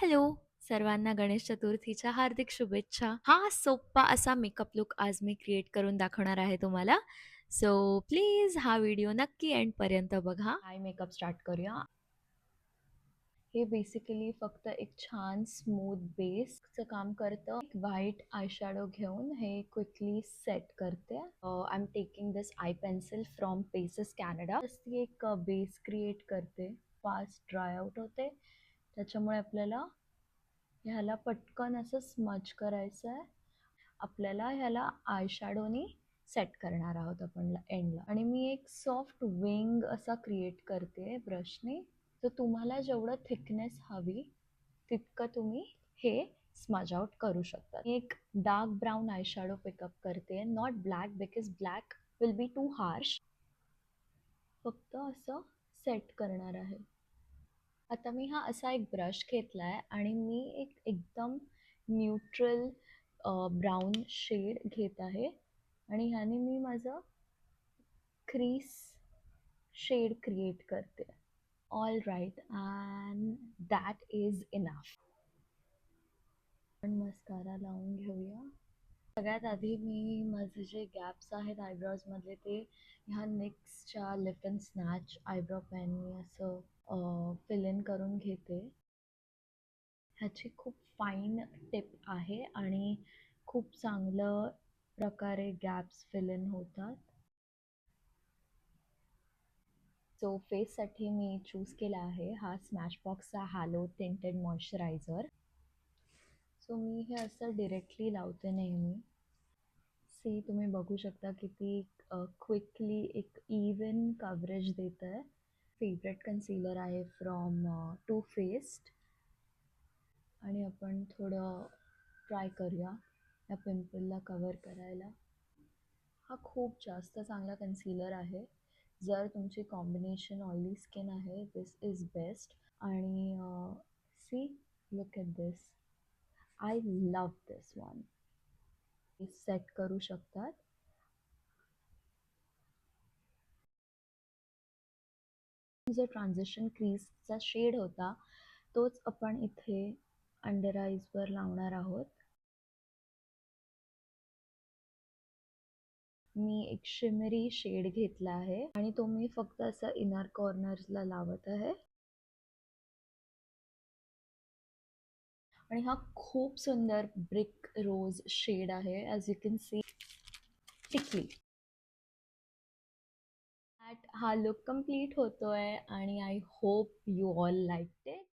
Hello सर्वांना गणेश चतुर्थीच्या हार्दिक शुभेच्छा. हा सोप्पा असा मेकअप लुक आज मी क्रिएट करून दाखवणार आहे तुम्हाला. सो प्लीज हा व्हिडिओ नक्की एंडपर्यंत बघा. आय मेकअप स्टार्ट करूया. हे बेसिकली फक्त एक छान स्मूथ बेसचं काम करतं. व्हाईट आयशॅडो घेऊन हे क्विकली सेट करते. I am taking this eye pencil from Faces Canada. ती एक बेस क्रिएट करते. फास्ट ड्राय आउट होते, त्याच्यामुळे आपल्याला ह्याला पटकन असं स्मज करायचं आहे. आपल्याला ह्याला आयशॅडोनी सेट करणार आहोत आपण एंडला. आणि मी एक सॉफ्ट विंग असा क्रिएट करते ब्रशने. तर तुम्हाला जेवढं थिकनेस हवी तितकं तुम्ही हे स्मज आउट करू शकता. एक डार्क ब्राऊन आयशॅडो पिकअप करते, not black because black will be too harsh. फक्त असं सेट करणार आहे. आता मी हा असा एक ब्रश घेतला आहे आणि मी एक एकदम न्यूट्रल ब्राऊन शेड घेत आहे आणि ह्याने मी माझं क्रीस शेड क्रिएट करते. All right, and that is enough. आपण मस्कारा लावून घेऊया. सगळ्यात आधी मी माझे जे गॅप्स आहेत आयब्रोजमधले ते ह्या नेक्स्टच्या लिफ्ट अँड स्नॅच आयब्रो पेननी असं फिल इन करून घेते. ह्याची खूप फाईन टिप आहे आणि खूप चांगलं प्रकारे गॅप्स फिल इन होतात. सो फेससाठी मी चूज केला आहे हा स्मॅशबॉक्सचा हॅलो टिंटेड मॉइश्चरायझर. सो मी हे असं डिरेक्टली लावते नेहमी. सी तुम्ही बघू शकता किती क्विकली एक इवन कव्हरेज देत आहे. फेवरेट कन्सिलर आहे फ्रॉम टू फेस्ड. आणि आपण थोडं ट्राय करूया या पिंपलला कवर करायला. हा खूप जास्त चांगला कन्सिलर आहे. जर तुमची कॉम्बिनेशन ऑइली स्किन आहे, दिस इज बेस्ट. आणि see, look at this. I love this one. Set करू शकतात. जो ट्रान्झिशन क्रीजचा शेड होता तोच आपण इथे अंडर आईजवर लावणार आहोत. मी एक शिमरी शेड घेतला आहे आणि तो मी फक्त असं इनर कॉर्नर्सला लावत आहे. आणि हा खूप सुंदर ब्रिक रोज शेड आहे, ॲज यू कॅन सी. टिकली. हा लुक कम्प्लीट होतोय आणि I hope you all like it.